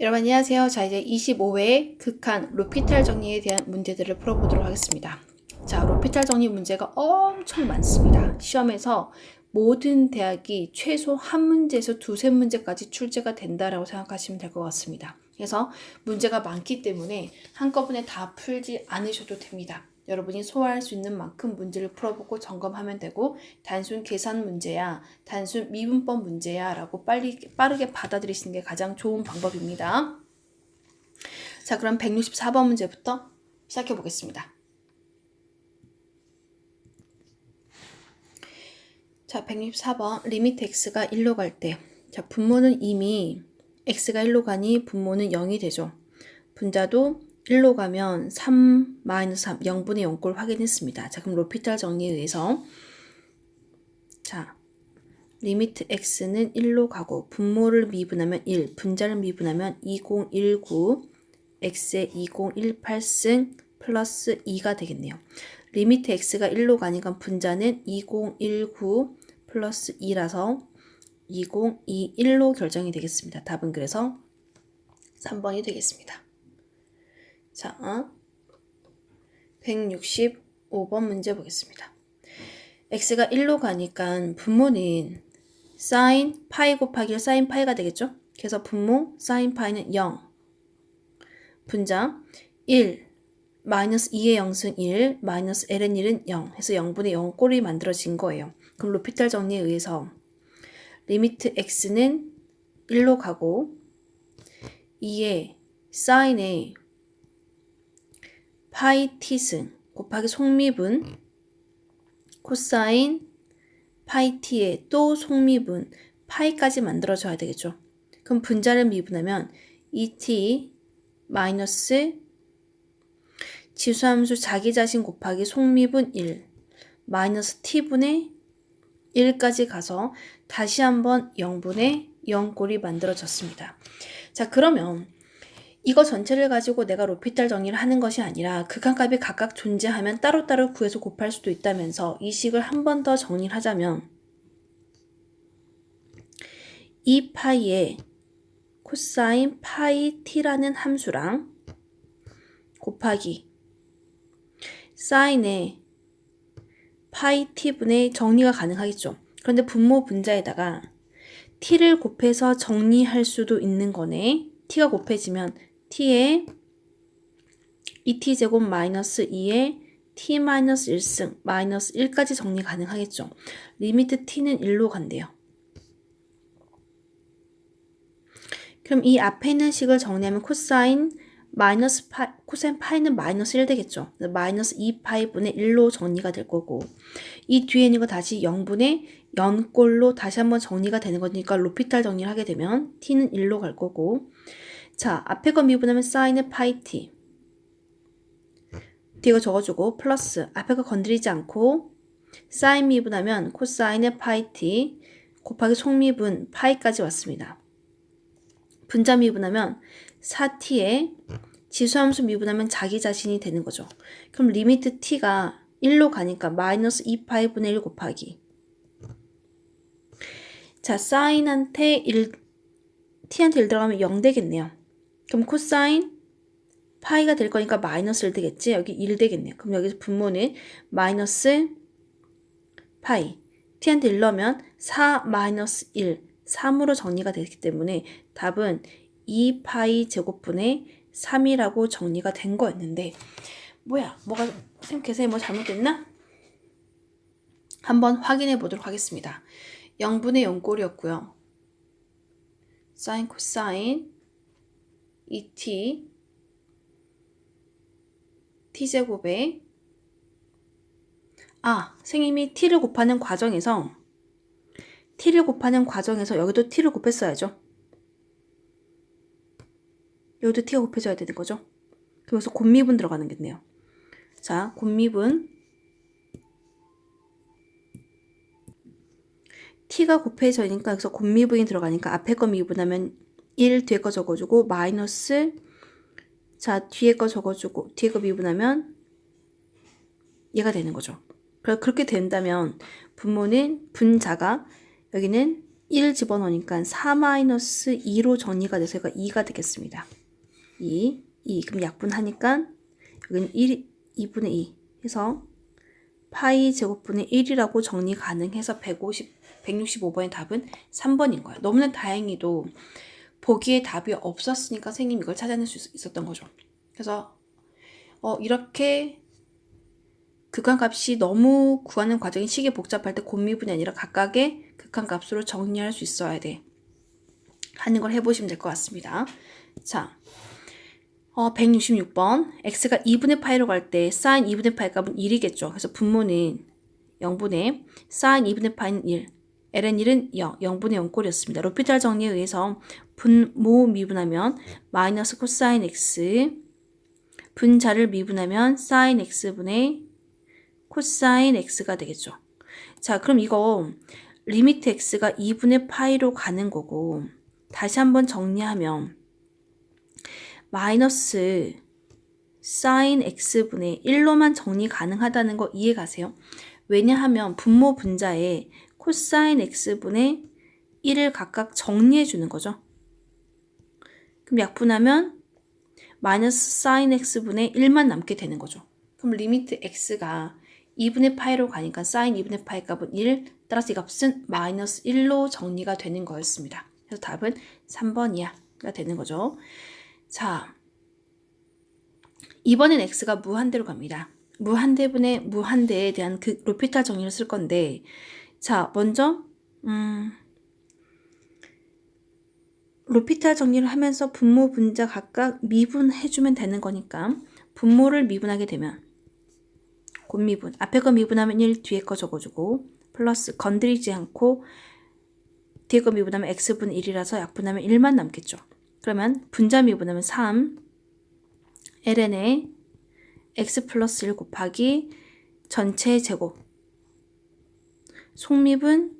여러분 안녕하세요. 자, 이제 25회 극한 로피탈 정리에 대한 문제들을 풀어보도록 하겠습니다. 자, 로피탈 정리 문제가 엄청 많습니다. 시험에서 모든 대학이 최소 한 문제에서 두세 문제까지 출제가 된다라고 생각하시면 될 것 같습니다. 그래서 문제가 많기 때문에 한꺼번에 다 풀지 않으셔도 됩니다. 여러분이 소화할 수 있는 만큼 문제를 풀어보고 점검하면 되고, 단순 계산 문제야, 단순 미분법 문제야 라고 빠르게 받아들이시는 게 가장 좋은 방법입니다. 자, 그럼 164번 문제부터 시작해 보겠습니다. 자, 164번 리미트 x가 1로 갈 때, 자, 분모는 이미 x가 1로 가니 분모는 0이 되죠. 분자도 1로 가면 3, 0분의 0꼴 확인했습니다. 자, 그럼 로피탈 정리에 의해서 자, 리미트 x는 1로 가고 분모를 미분하면 1, 분자를 미분하면 2019, x의 2018승 플러스 2가 되겠네요. 리미트 x가 1로 가니까 분자는 2019 플러스 2라서 2021로 결정이 되겠습니다. 답은 그래서 3번이 되겠습니다. 자, 165번 문제 보겠습니다. x가 1로 가니까 분모는 sin 파이 곱하기 sin 파이가 되겠죠? 그래서 분모 sin 파이는 0, 분자 1, 마이너스 2의 0승 1, 마이너스 ln 1은 0 해서 0분의 0 꼴이 만들어진 거예요. 그럼 로피탈 정리에 의해서 리미트 x는 1로 가고 2의 sin의 파이 t승 곱하기 속미분 코사인 파이 t의 또 속미분 파이까지 만들어줘야 되겠죠. 그럼 분자를 미분하면 2t 마이너스 지수함수 자기 자신 곱하기 속미분 1 마이너스 t분의 1까지 가서 다시 한번 0분의 0꼴이 만들어졌습니다. 자, 그러면 이거 전체를 가지고 내가 로피탈 정리를 하는 것이 아니라 극한값이 각각 존재하면 따로따로 구해서 곱할 수도 있다면서 이 식을 한 번 더 정리를 하자면 2파이의 코사인 파이 t라는 함수랑 곱하기 사인의 파이 t분의 정리가 가능하겠죠. 그런데 분모 분자에다가 t를 곱해서 정리할 수도 있는 거네. t가 곱해지면 t의 2t제곱 마이너스 2의 t 마이너스 1승 마이너스 1까지 정리 가능하겠죠. 리미트 t는 1로 간대요. 그럼 이 앞에 있는 식을 정리하면 코사인 파이는 마이너스 1 되겠죠. 마이너스 2파이분의 1로 정리가 될 거고 이 뒤에 있는 거 다시 0분의 0꼴로 다시 한번 정리가 되는 거니까 로피탈 정리를 하게 되면 t는 1로 갈 거고 자, 앞에 거 미분하면 사인의 파이 t 뒤에 거 적어주고 플러스 앞에 거 건드리지 않고 사인 미분하면 코사인의 파이 t 곱하기 속미분 파이까지 왔습니다. 분자 미분하면 4t에 지수함수 미분하면 자기 자신이 되는 거죠. 그럼 리미트 t가 1로 가니까 마이너스 2파이분의 1 곱하기 자, 사인한테 1, t한테 1 들어가면 0 되겠네요. 그럼 코사인 파이가 될 거니까 마이너스 1 되겠지? 여기 1 되겠네요. 그럼 여기서 분모는 마이너스 파이 t한테 1 넣으면 4 마이너스 1 3으로 정리가 되기 때문에 답은 2파이 제곱분의 3이라고 정리가 된 거였는데 뭐야? 쌤 계산이 뭐 잘못됐나? 한번 확인해 보도록 하겠습니다. 0분의 0꼴이었고요. 사인 코사인 2t t제곱에 선생님이 t를 곱하는 과정에서 여기도 t를 곱했어야죠. 여기도 t가 곱해져야 되는 거죠. 그래서 곱미분 들어가는 겠네요. 자, 곱미분 t가 곱해져니까 여기서 곱미분이 들어가니까 앞에 거 미분하면 1 뒤에 거 적어주고 마이너스 자, 뒤에 거 적어주고 뒤에 거 미분하면 얘가 되는 거죠. 그렇게 된다면 분모는 분자가 여기는 1 집어넣으니까 4-2로 정리가 돼서 이거 2가 되겠습니다. 2. 그럼 약분하니까 여기는 2분의 2 해서 파이 제곱분의 1이라고 정리 가능해서 165번의 답은 3번인 거예요. 너무나 다행히도 보기에 답이 없었으니까 선생님이 이걸 찾아낼 수 있었던 거죠. 그래서 이렇게 극한값이 너무 구하는 과정이 식이 복잡할 때 곱미분이 아니라 각각의 극한값으로 정리할 수 있어야 돼 하는 걸 해보시면 될 것 같습니다. 자, 166번 x가 2분의 파이로 갈 때 sin 2분의 파이 값은 1이겠죠. 그래서 분모는 0분의 sin 2분의 파이는 1, ln 1은 0, 0분의 0꼴이었습니다. 로피탈 정리에 의해서 분모 미분하면 마이너스 코사인 x, 분자를 미분하면 sin x분의 코사인 x가 되겠죠. 자, 그럼 이거 리미트 x가 2분의 파이로 가는 거고 다시 한번 정리하면 마이너스 sin x분의 1로만 정리 가능하다는 거 이해 가세요? 왜냐하면 분모 분자에 코사인 x분의 1을 각각 정리해 주는 거죠. 그럼 약분하면 마이너스 sin x분의 1만 남게 되는 거죠. 그럼 리미트 x가 2분의 파이로 가니까 sin 2분의 파이 값은 1, 따라서 이 값은 마이너스 1로 정리가 되는 거였습니다. 그래서 답은 3번이야가 되는 거죠. 자, 이번엔 x가 무한대로 갑니다. 무한대분의 무한대에 대한 그 로피탈 정리를 쓸 건데, 자, 먼저 로피탈 정리를 하면서 분모 분자 각각 미분해주면 되는 거니까 분모를 미분하게 되면 곱미분, 앞에 거 미분하면 1, 뒤에 거 적어주고 플러스 건드리지 않고 뒤에 거 미분하면 x분의 1이라서 약분하면 1만 남겠죠. 그러면 분자 미분하면 3 ln에 x 플러스 1 곱하기 전체 제곱 속립은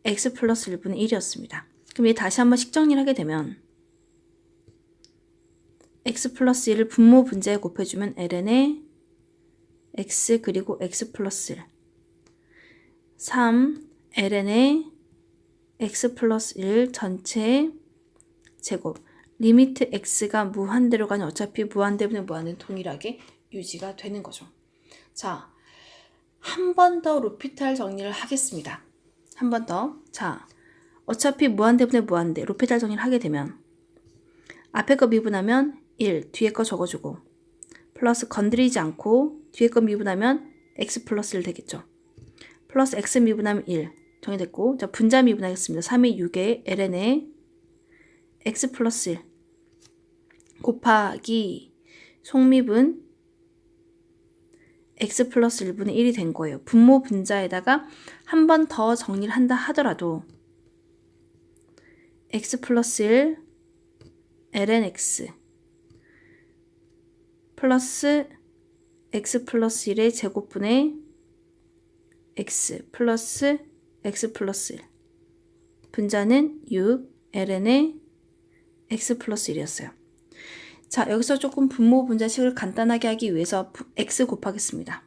x 플러스 1분의 1이었습니다. 그럼 얘 다시 한번 식정리를 하게 되면 x 플러스 1을 분모 분자에 곱해주면 ln에 x 그리고 x 플러스 1 3 ln에 x 플러스 1 전체 제곱 리미트 x가 무한대로 가니 어차피 무한대분의 무한대는 동일하게 유지가 되는 거죠. 자, 한 번 더 로피탈 정리를 하겠습니다. 한 번 더. 자, 어차피 무한대분의 무한대 로피탈 정리를 하게 되면 앞에 거 미분하면 1, 뒤에 거 적어주고 플러스 건드리지 않고 뒤에 거 미분하면 x 플러스 1 되겠죠. 플러스 x 미분하면 1 정리됐고, 자, 분자 미분하겠습니다. 3이 6에 ln에 x 플러스 1 곱하기 속립은 x 플러스 1분의 1이 된 거예요. 분모 분자에다가 한 번 더 정리를 한다 하더라도 x 플러스 1 ln x 플러스 x 플러스 1의 제곱분의 x 플러스 x 플러스 1 분자는 6 ln의 x 플러스 1이었어요. 자, 여기서 조금 분모 분자식을 간단하게 하기 위해서 x 곱하겠습니다.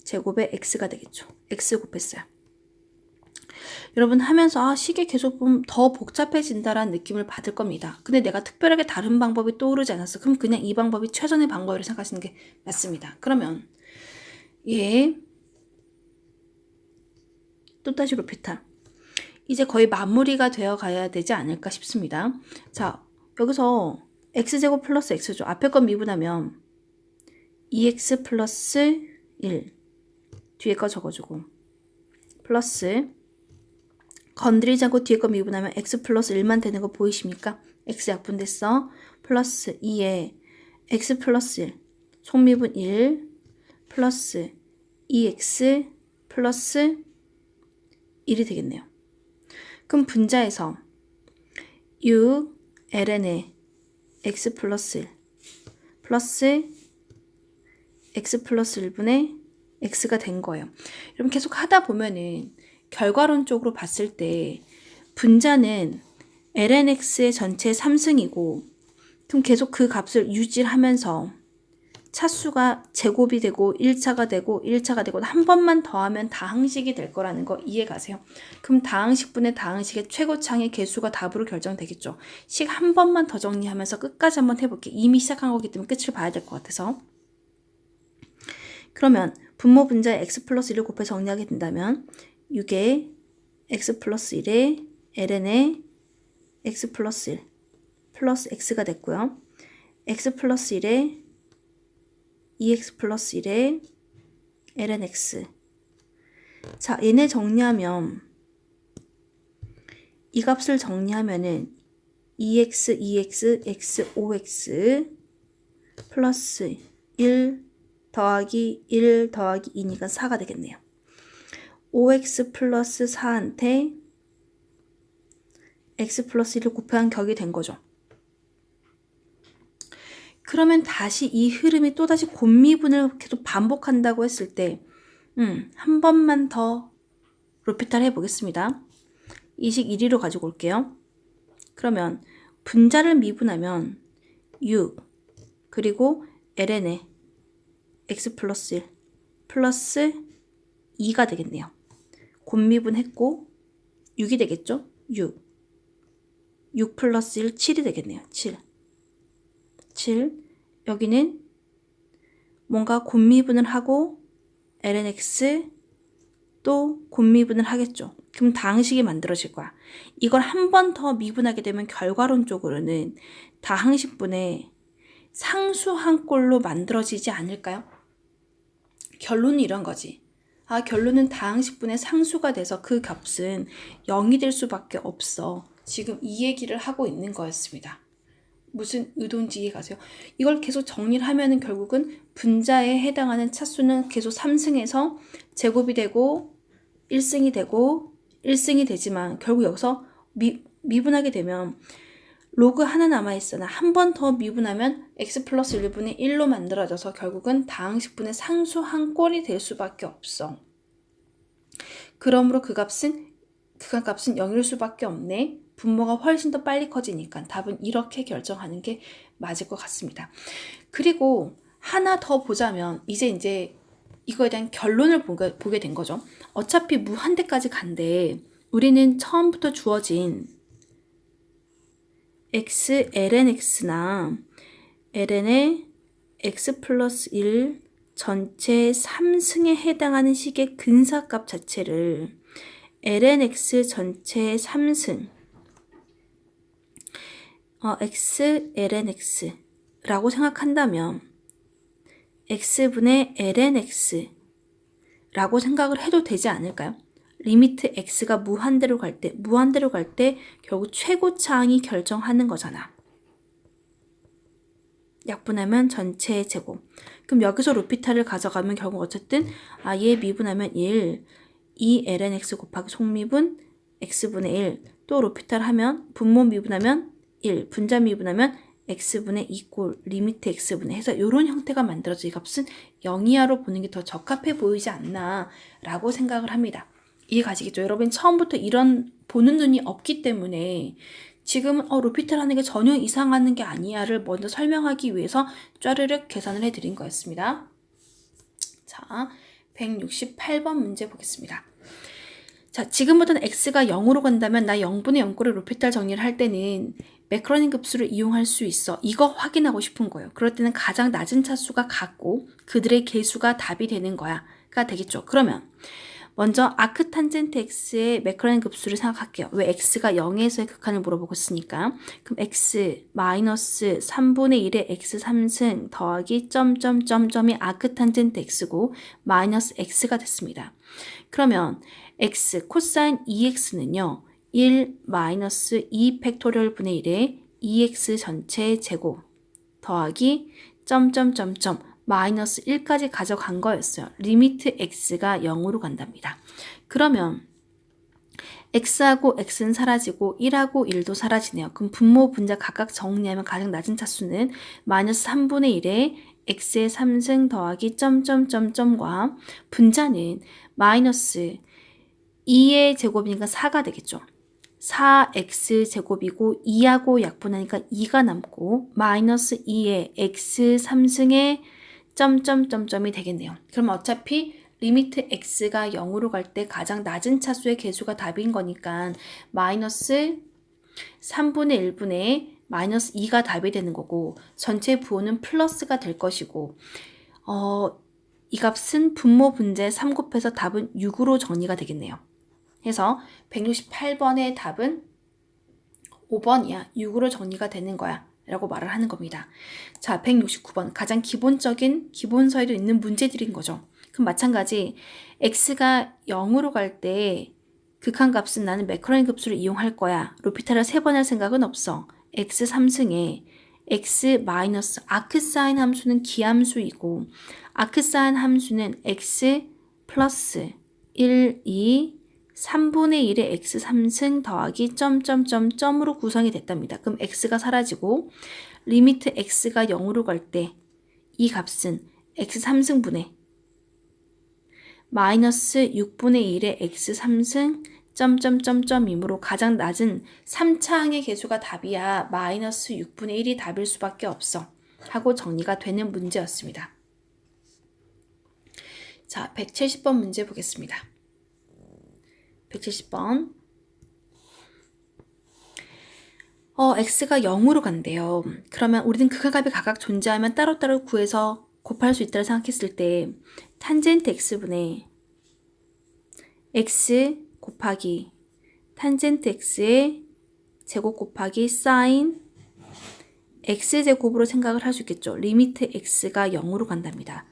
제곱에 x가 되겠죠. x 곱했어요. 여러분 하면서 식이 계속 보면 더 복잡해진다라는 느낌을 받을 겁니다. 근데 내가 특별하게 다른 방법이 떠오르지 않았어. 그럼 그냥 이 방법이 최선의 방법이라고 생각하시는 게 맞습니다. 그러면 또다시 로피탈. 이제 거의 마무리가 되어 가야 되지 않을까 싶습니다. 자, 여기서 x제곱 플러스 x죠. 앞에 건 미분하면 2x 플러스 1 뒤에 거 적어주고 플러스 건드리지 않고 뒤에 거 미분하면 x 플러스 1만 되는 거 보이십니까? x 약분됐어. 플러스 2에 x 플러스 1 속미분 1 플러스 2x 플러스 1이 되겠네요. 그럼 분자에서 6 ln에 x 플러스 1 플러스 x 플러스 1분의 x가 된 거예요. 여러분 계속 하다 보면은 결과론적으로 봤을 때 분자는 lnx의 전체 3승이고 그럼 계속 그 값을 유지하면서 차수가 제곱이 되고 1차가 되고 1차가 되고 한 번만 더하면 다항식이 될 거라는 거 이해 가세요? 그럼 다항식분의 다항식의 최고차의 개수가 답으로 결정되겠죠. 식 한 번만 더 정리하면서 끝까지 한번 해볼게요. 이미 시작한 거기 때문에 끝을 봐야 될 것 같아서. 그러면 분모 분자에 x 플러스 1을 곱해 정리하게 된다면 6에 x 플러스 1에 ln에 x 플러스 1 플러스 x가 됐고요. x 플러스 1에 2x 플러스 1에 ln x. 자, 얘네 정리하면 이 값을 정리하면은 2x, 2x, x, 5x 플러스 1 더하기 1 더하기 2니까 4가 되겠네요. 5x 플러스 4한테 x 플러스 1을 곱한 격이 된 거죠. 그러면 다시 이 흐름이 또다시 곱미분을 계속 반복한다고 했을 때 한 번만 더 로피탈 해보겠습니다. 이 식 1위로 가지고 올게요. 그러면 분자를 미분하면 6 그리고 ln에 x 플러스 1 플러스 2가 되겠네요. 곱미분했고 6이 되겠죠? 6 플러스 1 7이 되겠네요. 7 여기는 뭔가 곱미분을 하고 ln x 또 곱미분을 하겠죠. 그럼 다항식이 만들어질 거야. 이걸 한 번 더 미분하게 되면 결과론적으로는 다항식분의 상수 한 꼴로 만들어지지 않을까요? 결론은 이런 거지. 아, 결론은 다항식분의 상수가 돼서 그 값은 0이 될 수밖에 없어. 지금 이 얘기를 하고 있는 거였습니다. 무슨 의도인지 이해 가세요? 이걸 계속 정리를 하면은 결국은 분자에 해당하는 차수는 계속 3승에서 제곱이 되고 1승이 되고 1승이 되지만 결국 여기서 미분하게 되면 로그 하나 남아있으나 한 번 더 미분하면 x 플러스 1분의 1로 만들어져서 결국은 다항식분의 상수 한 꼴이 될 수밖에 없어. 그러므로 극값은 0일 수밖에 없네. 분모가 훨씬 더 빨리 커지니까 답은 이렇게 결정하는 게 맞을 것 같습니다. 그리고 하나 더 보자면 이제 이거에 대한 결론을 보게 된 거죠. 어차피 무한대까지 간대. 우리는 처음부터 주어진 x ln x나 ln의 x 플러스 1 전체 3승에 해당하는 식의 근사값 자체를 ln x 전체 3승 x ln x 라고 생각한다면 x분의 ln x 라고 생각을 해도 되지 않을까요? 리미트 x가 무한대로 갈 때 결국 최고차항이 결정하는 거잖아. 약분하면 전체의 제곱. 그럼 여기서 로피탈을 가져가면 결국 어쨌든 얘 미분하면 1, 2 ln x 곱하기 속미분 x분의 1, 또 로피탈 하면 분모 미분하면 1, 분자 미분하면 x분의 2꼴 리미트 x분의 해서 이런 형태가 만들어져 이 값은 0 이하로 보는 게 더 적합해 보이지 않나 라고 생각을 합니다. 이해 가시겠죠? 여러분 처음부터 이런 보는 눈이 없기 때문에 지금은 로피탈 하는 게 전혀 이상하는 게 아니야를 먼저 설명하기 위해서 쫘르륵 계산을 해드린 거였습니다. 자, 168번 문제 보겠습니다. 자, 지금부터는 x가 0으로 간다면 나 0분의 0꼴의 로피탈 정리를 할 때는 매크로닌 급수를 이용할 수 있어. 이거 확인하고 싶은 거예요. 그럴 때는 가장 낮은 차수가 같고 그들의 개수가 답이 되는 거야가 되겠죠. 그러면 먼저 아크탄젠트 x의 매크로닌 급수를 생각할게요. 왜 x가 0에서의 극한을 물어보고 있으니까. 그럼 x 마이너스 3분의 1의 x 3승 더하기 점점점점이 아크탄젠트 x고 마이너스 x가 됐습니다. 그러면 x 코사인 2x는요. 1 마이너스 2 팩토리얼 분의 1에 2x 전체 제곱 더하기 점점점점 마이너스 1까지 가져간 거였어요. 리미트 x가 0으로 간답니다. 그러면 x하고 x는 사라지고 1하고 1도 사라지네요. 그럼 분모 분자 각각 정리하면 가장 낮은 차수는 마이너스 3분의 1에 x의 3승 더하기 점점점점과 분자는 마이너스 2의 제곱이니까 4가 되겠죠. 4x 제곱이고 2하고 약분하니까 2가 남고 마이너스 2의 x 3승의 점점점점이 되겠네요. 그럼 어차피 리미트 x가 0으로 갈 때 가장 낮은 차수의 개수가 답인 거니까 마이너스 3분의 1분의 마이너스 2가 답이 되는 거고 전체 부호는 플러스가 될 것이고 이 값은 분모 분자 3 곱해서 답은 6으로 정리가 되겠네요. 해서 168번의 답은 5번이야. 6으로 정리가 되는 거야. 라고 말을 하는 겁니다. 자, 169번. 가장 기본적인 기본서에도 있는 문제들인 거죠. 그럼 마찬가지 x가 0으로 갈 때 극한값은 나는 매커니언 급수를 이용할 거야. 로피탈을 3번 할 생각은 없어. x 3승에 x 마이너스 아크사인 함수는 기함수이고 아크사인 함수는 x 플러스 1, 2, 3분의 1의 x 3승 더하기 점점점점으로 구성이 됐답니다. 그럼 x가 사라지고 리미트 x가 0으로 갈 때 이 값은 x 3승분의 마이너스 6분의 1의 x 3승 점점점점이므로 가장 낮은 3차항의 개수가 답이야. 마이너스 6분의 1이 답일 수밖에 없어. 하고 정리가 되는 문제였습니다. 자, 170번 문제 보겠습니다. 170번. x가 0으로 간대요. 그러면 우리는 극한값이 각각 존재하면 따로따로 구해서 곱할 수 있다고 생각했을 때 탄젠트 x분의 x 곱하기 탄젠트 x의 제곱 곱하기 사인 x제곱으로 생각을 할 수 있겠죠. 리미트 x가 0으로 간답니다.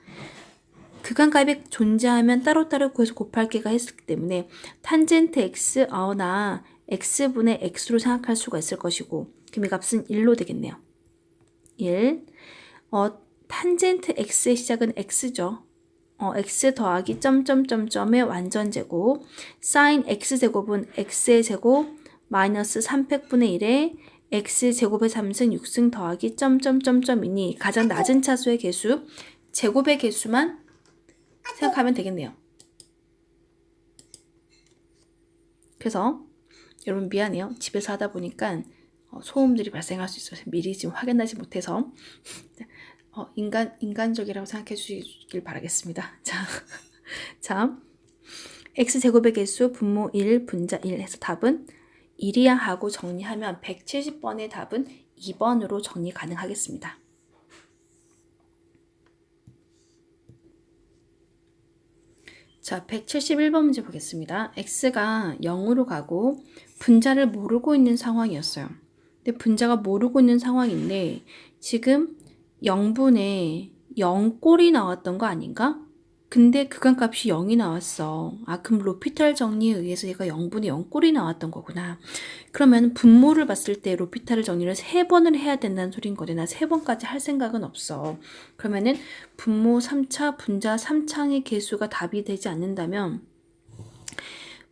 극한값이 존재하면 따로따로 구해서 곱할 게가 했기 때문에 탄젠트 x, 나 x분의 x로 생각할 수가 있을 것이고 그럼 이 값은 1로 되겠네요. 1. 탄젠트 x의 시작은 x죠. x 더하기 점점점점의 완전제곱 사인 x제곱은 x의 제곱 마이너스 3팩분의 1에 x제곱의 3승 6승 더하기 점점점점이니 가장 낮은 차수의 개수 제곱의 개수만 생각하면 되겠네요. 그래서 여러분 미안해요. 집에서 하다 보니까 소음들이 발생할 수 있어서 미리 지금 확인하지 못해서 인간적이라고 생각해 주시길 바라겠습니다. 자, x제곱의 개수 분모 1, 분자 1 해서 답은 1이야 하고 정리하면 170번의 답은 2번으로 정리 가능하겠습니다. 자, 171번 문제 보겠습니다. x가 0으로 가고 분자를 모르고 있는 상황이었어요. 근데 분자가 모르고 있는 상황인데 지금 0분의 0꼴이 나왔던 거 아닌가? 근데 극한값이 0이 나왔어. 그럼 로피탈 정리에 의해서 얘가 0분의 0꼴이 나왔던 거구나. 그러면 분모를 봤을 때 로피탈 정리를 3번을 해야 된다는 소린 거지. 나 3번까지 할 생각은 없어. 그러면은 분모 3차, 분자 3차항의 개수가 답이 되지 않는다면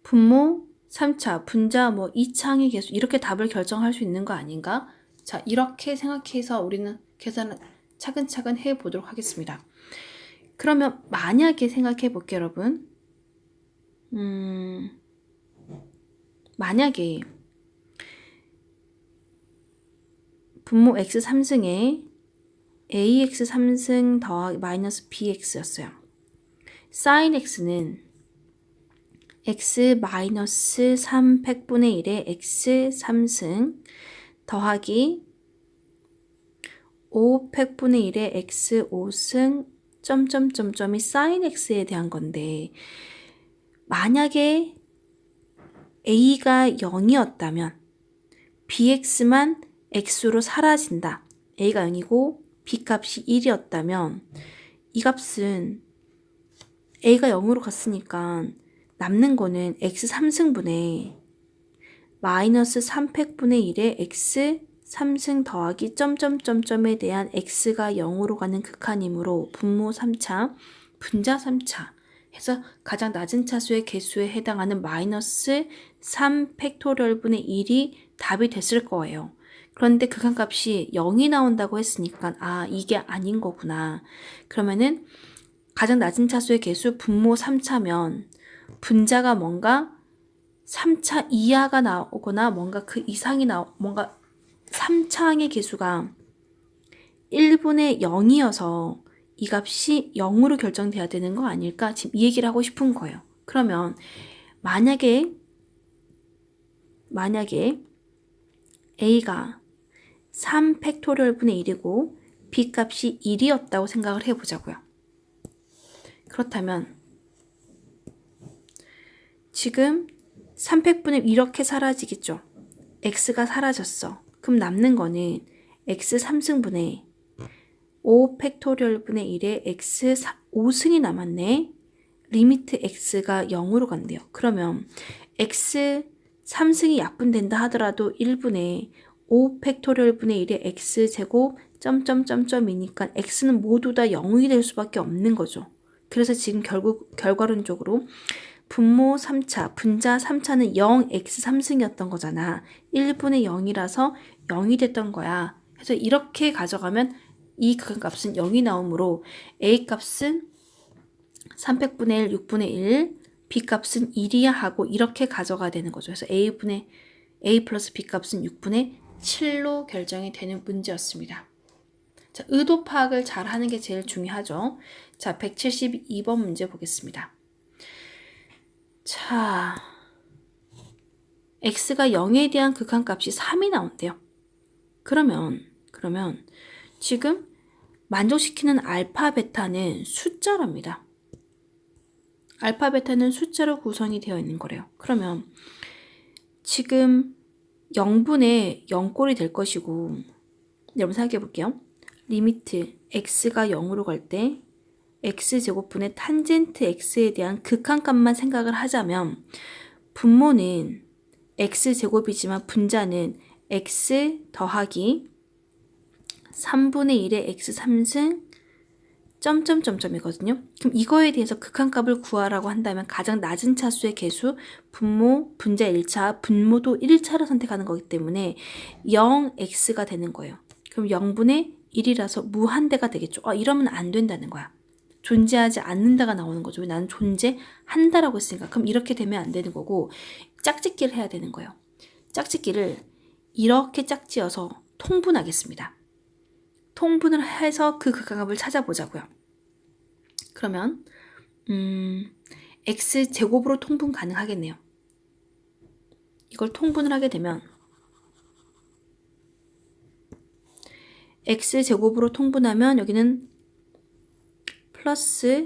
분모 3차, 분자 2차항의 개수 이렇게 답을 결정할 수 있는 거 아닌가? 자, 이렇게 생각해서 우리는 계산을 차근차근 해보도록 하겠습니다. 그러면 만약에 생각해 볼게요, 여러분. 만약에 분모 x 3승에 ax 3승 더하기 마이너스 bx였어요. sin x는 x 마이너스 3팩분의 1에 x 3승 더하기 5팩분의 1에 x 5승 점점점점이 sin x에 대한 건데 만약에 a가 0이었다면 bx만 x로 사라진다. a가 0이고 b값이 1이었다면 이 값은 a가 0으로 갔으니까 남는 거는 x 3승분의 마이너스 3팩분의 1에 x 3승 더하기 점점점점에 대한 x가 0으로 가는 극한이므로 분모 3차, 분자 3차 해서 가장 낮은 차수의 개수에 해당하는 마이너스 3팩토리얼분의 1이 답이 됐을 거예요. 그런데 극한값이 0이 나온다고 했으니까 이게 아닌 거구나. 그러면은 가장 낮은 차수의 개수 분모 3차면 분자가 뭔가 3차 이하가 나오거나 뭔가 그 이상이 뭔가 3차항의 개수가 1분의 0이어서 이 값이 0으로 결정돼야 되는 거 아닐까? 지금 이 얘기를 하고 싶은 거예요. 그러면 만약에 a가 3 팩토리얼 분의 1이고 b 값이 1이었다고 생각을 해보자고요. 그렇다면 지금 3팩분의 이렇게 사라지겠죠. x가 사라졌어. 그럼 남는 거는 x 3승분의 5 팩토리얼 분의 1에 x 5승이 남았네. 리미트 x가 0으로 간대요. 그러면 x 3승이 약분된다 하더라도 1분의 5 팩토리얼 분의 1의 x제곱 점점점점이니까 x는 모두 다 0이 될 수밖에 없는 거죠. 그래서 지금 결국 결과론적으로 분모 3차, 분자 3차는 0x 3승이었던 거잖아. 1분의 0이라서 0이 됐던 거야. 그래서 이렇게 가져가면 이 극한값은 0이 나오므로 a 값은 300분의 1, 6분의 1, b 값은 1이야 하고 이렇게 가져가야 되는 거죠. 그래서 a 플러스 b 값은 6분의 7로 결정이 되는 문제였습니다. 자, 의도 파악을 잘 하는 게 제일 중요하죠. 자, 172번 문제 보겠습니다. 자, x가 0에 대한 극한값이 3이 나온대요. 그러면 지금 만족시키는 알파, 베타는 숫자랍니다. 알파, 베타는 숫자로 구성이 되어 있는 거래요. 그러면 지금 0분의 0꼴이 될 것이고, 여러분 생각해 볼게요. 리미트 x가 0으로 갈 때 x제곱분의 탄젠트 x에 대한 극한값만 생각을 하자면 분모는 x제곱이지만 분자는 x 더하기 3분의 1의 x 3승 점점점점이거든요. 그럼 이거에 대해서 극한값을 구하라고 한다면 가장 낮은 차수의 개수, 분모, 분자 1차, 분모도 1차로 선택하는 거기 때문에 0x가 되는 거예요. 그럼 0분의 1이라서 무한대가 되겠죠. 이러면 안 된다는 거야. 존재하지 않는다가 나오는 거죠. 나는 존재한다라고 했으니까. 그럼 이렇게 되면 안 되는 거고 짝짓기를 해야 되는 거예요. 짝짓기를 이렇게 짝지어서 통분하겠습니다. 통분을 해서 그 극한값을 찾아보자고요. 그러면 x제곱으로 통분 가능하겠네요. 이걸 통분을 하게 되면 x제곱으로 통분하면 여기는 플러스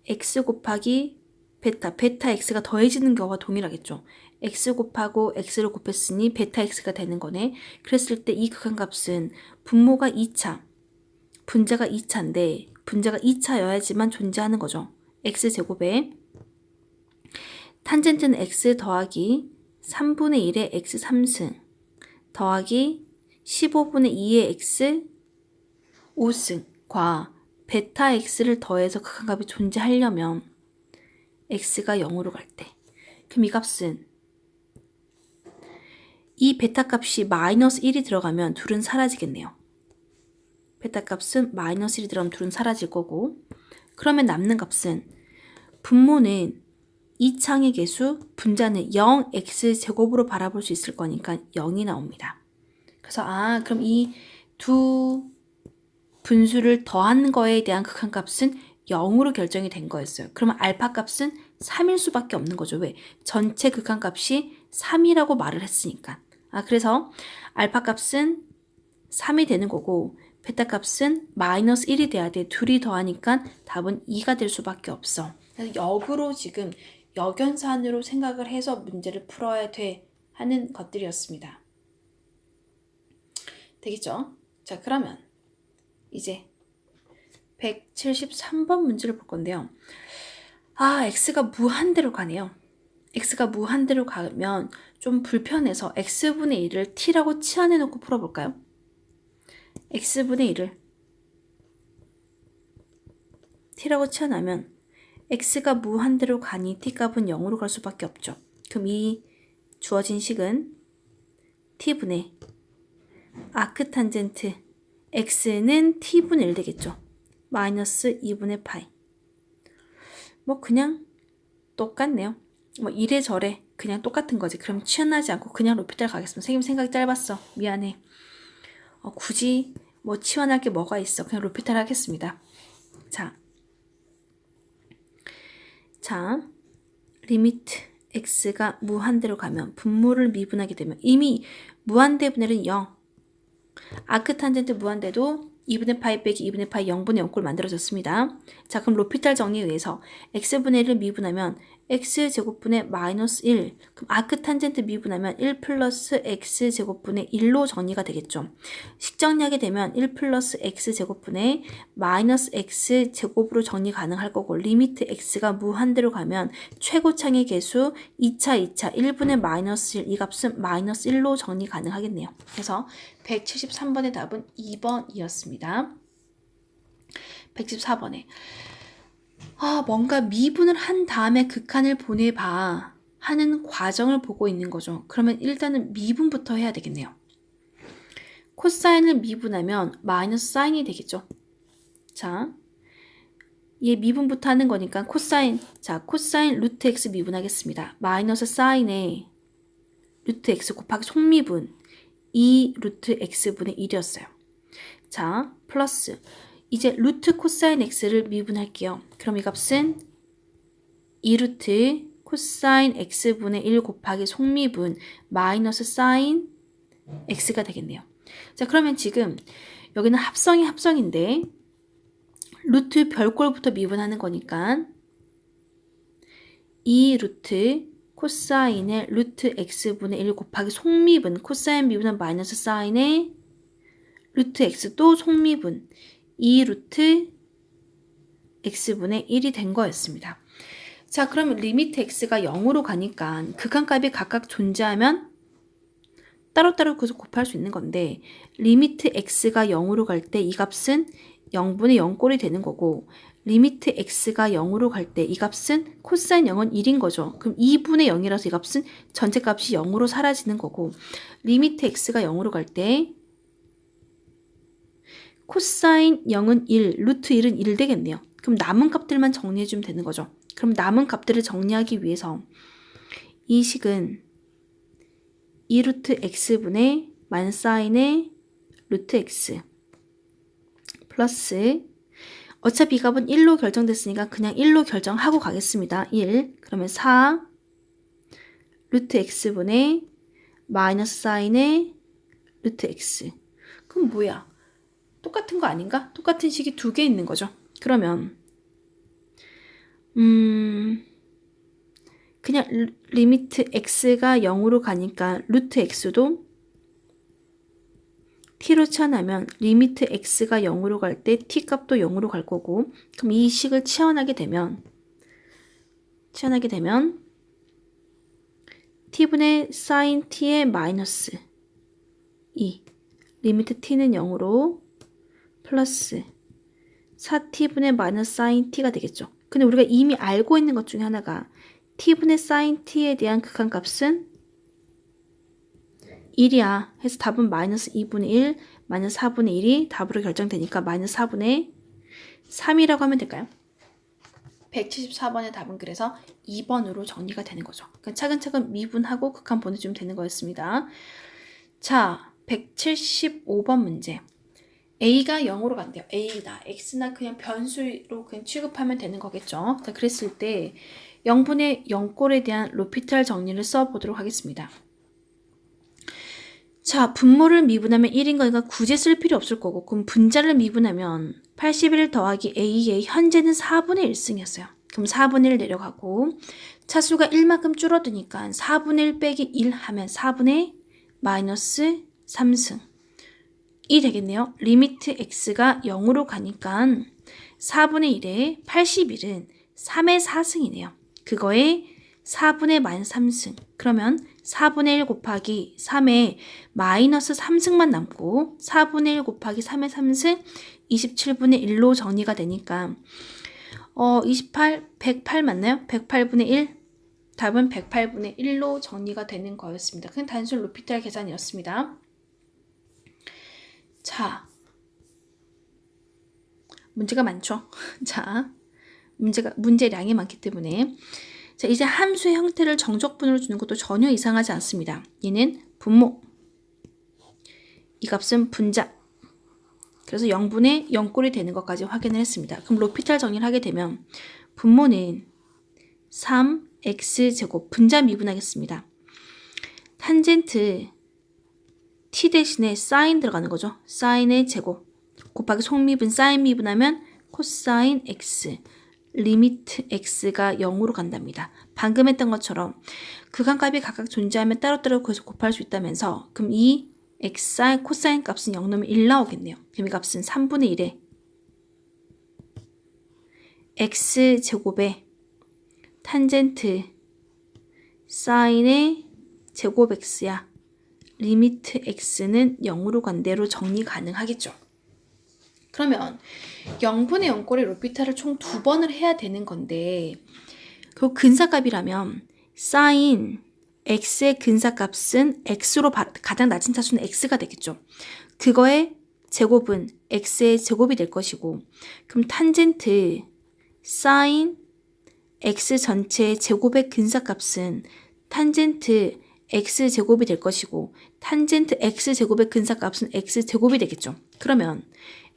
x 곱하기 베타 x가 더해지는 경우가 동일하겠죠. x 곱하고 x를 곱했으니 베타 x가 되는 거네. 그랬을 때 이 극한값은 분모가 2차, 분자가 2차인데 분자가 2차여야지만 존재하는 거죠. x제곱에 탄젠트는 x 더하기 3분의 1의 x 3승 더하기 15분의 2의 x 5승과 베타 x를 더해서 극한값이 존재하려면 x가 0으로 갈 때 그럼 이 값은 이 베타 값이 마이너스 1이 들어가면 둘은 사라지겠네요. 베타 값은 마이너스 1이 들어가면 둘은 사라질 거고 그러면 남는 값은 분모는 2창의 개수, 분자는 0x제곱으로 바라볼 수 있을 거니까 0이 나옵니다. 그래서 그럼 이 두 분수를 더한 거에 대한 극한값은 0으로 결정이 된 거였어요. 그러면 알파 값은 3일 수밖에 없는 거죠. 왜? 전체 극한값이 3이라고 말을 했으니까. 그래서 알파 값은 3이 되는 거고 베타 값은 마이너스 1이 돼야 돼. 둘이 더하니까 답은 2가 될 수밖에 없어. 그래서 역으로 지금 역연산으로 생각을 해서 문제를 풀어야 돼 하는 것들이었습니다. 되겠죠? 자, 그러면 이제 173번 문제를 볼 건데요. x가 무한대로 가네요. x가 무한대로 가면 좀 불편해서 x분의 1을 t라고 치환해놓고 풀어볼까요? x분의 1을 t라고 치환하면 x가 무한대로 가니 t값은 0으로 갈 수밖에 없죠. 그럼 이 주어진 식은 t분의 아크탄젠트 x는 t분의 1 되겠죠. 마이너스 2분의 파이. 그냥 똑같네요. 이래저래 그냥 똑같은 거지. 그럼 치환하지 않고 그냥 로피탈 가겠습니다. 선생님 생각이 짧았어. 미안해. 굳이 치환할 게 뭐가 있어. 그냥 로피탈 하겠습니다. 자, 리미트 x가 무한대로 가면 분모를 미분하게 되면 이미 무한대분해는 0. 아크탄젠트 무한대도 2분의 파이 빼기 2분의 파이 0분의 0꼴 만들어졌습니다. 자, 그럼 로피탈 정리에 의해서 x분의 1을 미분하면 x제곱분의 마이너스 1. 그럼 아크탄젠트 미분하면 1 플러스 x제곱분의 1로 정리가 되겠죠. 식정리하게 되면 1 플러스 x제곱분의 마이너스 x제곱으로 정리 가능할 거고 리미트 x가 무한대로 가면 최고창의 개수 2차 1분의 마이너스 1 이 값은 마이너스 1로 정리 가능하겠네요. 그래서 173번의 답은 2번이었습니다. 114번에 뭔가 미분을 한 다음에 극한을 보내봐 하는 과정을 보고 있는 거죠. 그러면 일단은 미분부터 해야 되겠네요. 코사인을 미분하면 마이너스 사인이 되겠죠. 자, 얘 미분부터 하는 거니까 코사인, 자, 코사인 루트 x 미분하겠습니다. 마이너스 사인에 루트 x 곱하기 속미분 2 루트 x분의 1이었어요. 자, 플러스 이제 루트 코사인 x를 미분할게요. 그럼 이 값은 2 루트 코사인 x분의 1 곱하기 속미분 마이너스 사인 x가 되겠네요. 자, 그러면 지금 여기는 합성인데 루트 별꼴부터 미분하는 거니까 2 루트 코사인의 루트 x분의 1 곱하기 속미분 코사인 미분은 마이너스 사인의 루트 x 또 속미분 2 루트 x분의 1이 된 거였습니다. 자, 그러면 리미트 x가 0으로 가니까 극한값이 각각 존재하면 따로따로 그래서 곱할 수 있는 건데 리미트 x가 0으로 갈 때 이 값은 0분의 0꼴이 되는 거고 리미트 x가 0으로 갈 때 이 값은 코사인 0은 1인 거죠. 그럼 2분의 0이라서 이 값은 전체 값이 0으로 사라지는 거고 리미트 x가 0으로 갈 때 코사인 0은 1, 루트 1은 1 되겠네요. 그럼 남은 값들만 정리해주면 되는 거죠. 그럼 남은 값들을 정리하기 위해서 이 식은 2 루트 x분의 마이너스 사인의 루트 x 플러스 어차피 이 값은 1로 결정됐으니까 그냥 1로 결정하고 가겠습니다. 1 그러면 4 루트 x분의 마이너스 사인의 루트 x 그럼 뭐야? 똑같은 거 아닌가? 똑같은 식이 두 개 있는 거죠. 그러면 그냥 리미트 x가 0으로 가니까 루트 x도 t로 치환하면 리미트 x가 0으로 갈 때 t 값도 0으로 갈 거고 그럼 이 식을 치환하게 되면 t분의 sin t의 마이너스 2 리미트 t는 0으로 플러스 4t분의 마이너스 sin t가 되겠죠. 근데 우리가 이미 알고 있는 것 중에 하나가 t분의 sin t에 대한 극한값은 1이야. 해서 답은 마이너스 2분의 1, 마이너스 4분의 1이 답으로 결정되니까 마이너스 4분의 3이라고 하면 될까요? 174번의 답은 그래서 2번으로 정리가 되는 거죠. 그러니까 차근차근 미분하고 극한 보내주면 되는 거였습니다. 자, 175번 문제. A가 0으로 간대요. A나 X나 그냥 변수로 그냥 취급하면 되는 거겠죠. 자, 그랬을 때 0분의 0꼴에 대한 로피탈 정리를 써보도록 하겠습니다. 자, 분모를 미분하면 1인 거니까 굳이 쓸 필요 없을 거고 그럼 분자를 미분하면 81 더하기 A의 현재는 4분의 1승이었어요. 그럼 4분의 1 내려가고 차수가 1만큼 줄어드니까 4분의 1 빼기 1 하면 4분의 마이너스 3승 이 되겠네요. 리미트 x가 0으로 가니까 4분의 1에 81은 3의 4승이네요. 그거에 4분의 마이너스 3승 그러면 4분의 1 곱하기 3의 마이너스 3승만 남고 4분의 1 곱하기 3의 3승 27분의 1로 정리가 되니까 108 맞나요? 108분의 1 답은 108분의 1로 정리가 되는 거였습니다. 그냥 단순 로피탈 계산이었습니다. 자, 문제가 많죠? 자, 문제량이 많기 때문에 자, 이제 함수의 형태를 정적분으로 주는 것도 전혀 이상하지 않습니다. 얘는 분모, 이 값은 분자, 그래서 0분의 0꼴이 되는 것까지 확인을 했습니다. 그럼 로피탈 정리를 하게 되면 분모는 3x제곱 분자 미분하겠습니다. 탄젠트 t 대신에 사인 들어가는 거죠. 사인의 제곱 곱하기 속미분 사인 미분하면 코사인 x 리미트 x가 0으로 간답니다. 방금 했던 것처럼 극한값이 각각 존재하면 따로따로 구해서 곱할 수 있다면서 그럼 이 x사인 코사인 값은 0 넣으면 1 나오겠네요. 그럼 이 값은 3분의 1에 x제곱에 탄젠트 사인의 제곱 x야. 리미트 x는 0으로 간 대로 정리 가능하겠죠. 그러면 0분의 0꼴의 로피탈을 총 2번을 해야 되는 건데 그 근사값이라면 사인 x의 근사값은 x로 가장 낮은 차수는 x가 되겠죠. 그거의 제곱은 x의 제곱이 될 것이고 그럼 탄젠트 사인 x 전체의 제곱의 근사값은 탄젠트 x제곱이 될 것이고 탄젠트 x제곱의 근사값은 x제곱이 되겠죠. 그러면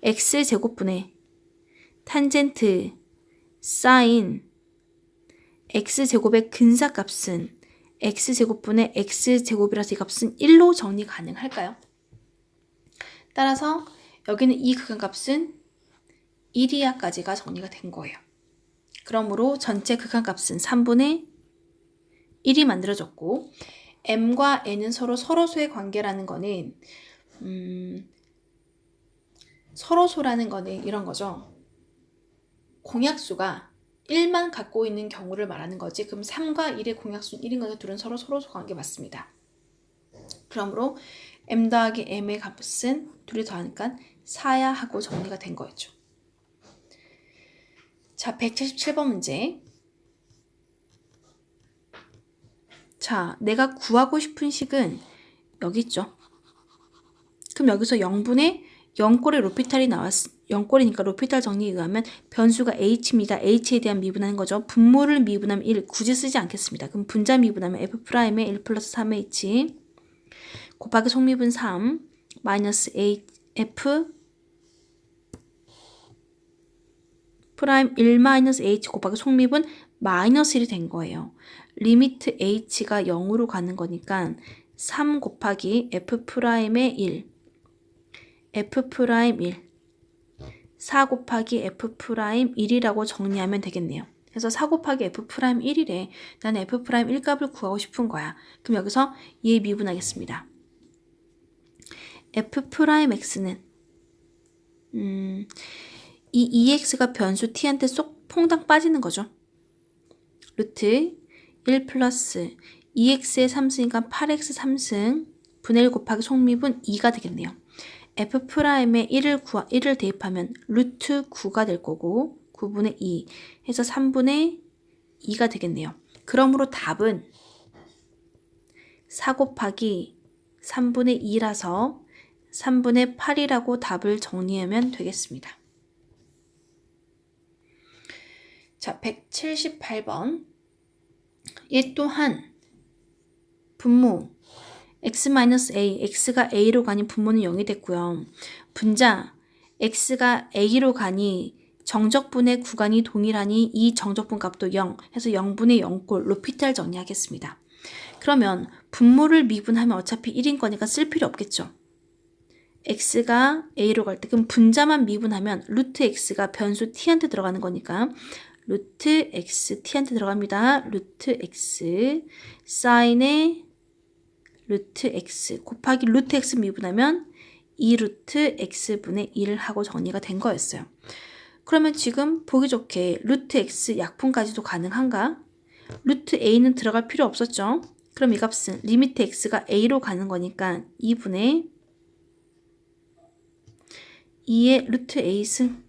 x제곱분의 탄젠트 사인 x제곱의 근사값은 x제곱분의 x제곱이라서 이 값은 1로 정리 가능할까요? 따라서 여기는 이 극한값은 1이하까지가 정리가 된 거예요. 그러므로 전체 극한값은 3분의 1이 만들어졌고 m과 n은 서로소의 관계라는 거는 서로소라는 거는 이런 거죠. 공약수가 1만 갖고 있는 경우를 말하는 거지. 그럼 3과 1의 공약수는 1인 거죠. 둘은 서로소 관계 맞습니다. 그러므로 m 더하기 m의 값은 둘이 더하니까 4야 하고 정리가 된 거였죠. 자, 177번 문제. 자, 내가 구하고 싶은 식은 여기 있죠. 그럼 여기서 0분의 0꼴의 로피탈이 0꼴이니까 로피탈 정리에 의하면 변수가 h입니다. h에 대한 미분하는 거죠. 분모를 미분하면 1, 굳이 쓰지 않겠습니다. 그럼 분자 미분하면 f'의 1 플러스 3h 곱하기 속미분 3 마이너스 f 프라임 1 마이너스 h 곱하기 속미분 마이너스 1이 된 거예요. 리미트 h가 0으로 가는 거니까 3 곱하기 f'의 1 f'1 4 곱하기 f'1이라고 정리하면 되겠네요. 그래서 4 곱하기 f'1이래. 나는 f'1 값을 구하고 싶은 거야. 그럼 여기서 얘 미분하겠습니다. f'x는 이 ex가 변수 t한테 쏙 퐁당 빠지는 거죠. 루트 1 플러스 2x의 3승이니까 8x 3승 분의 1 곱하기 속미분 2가 되겠네요. f'의 1을 대입하면 루트 9가 될 거고 9분의 2 해서 3분의 2가 되겠네요. 그러므로 답은 4 곱하기 3분의 2라서 3분의 8이라고 답을 정리하면 되겠습니다. 자, 178번. 얘 또한 분모 x-a, x가 a로 가니 분모는 0이 됐고요. 분자 x가 a로 가니 정적분의 구간이 동일하니 이 정적분 값도 0 해서 0분의 0꼴 로피탈 정리하겠습니다. 그러면 분모를 미분하면 어차피 1인 거니까 쓸 필요 없겠죠. x가 a로 갈 때 그럼 분자만 미분하면 루트 x가 변수 t한테 들어가는 거니까 루트 x t한테 들어갑니다. 루트 x 사인의 루트 x 곱하기 루트 x 미분하면 2루트 x분의 1 하고 정리가 된 거였어요. 그러면 지금 보기 좋게 루트 x 약분까지도 가능한가? 루트 a는 들어갈 필요 없었죠. 그럼 이 값은 리미트 x가 a로 가는 거니까 2분의 2의 루트 a승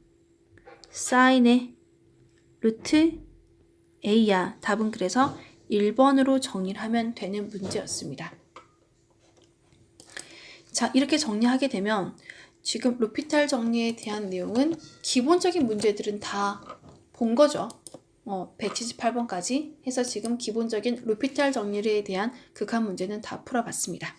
사인의 루트 a야. 답은 그래서 1번으로 정리를 하면 되는 문제였습니다. 자, 이렇게 정리하게 되면 지금 로피탈 정리에 대한 내용은 기본적인 문제들은 다 본 거죠. 178번까지 해서 지금 기본적인 로피탈 정리에 대한 극한 문제는 다 풀어봤습니다.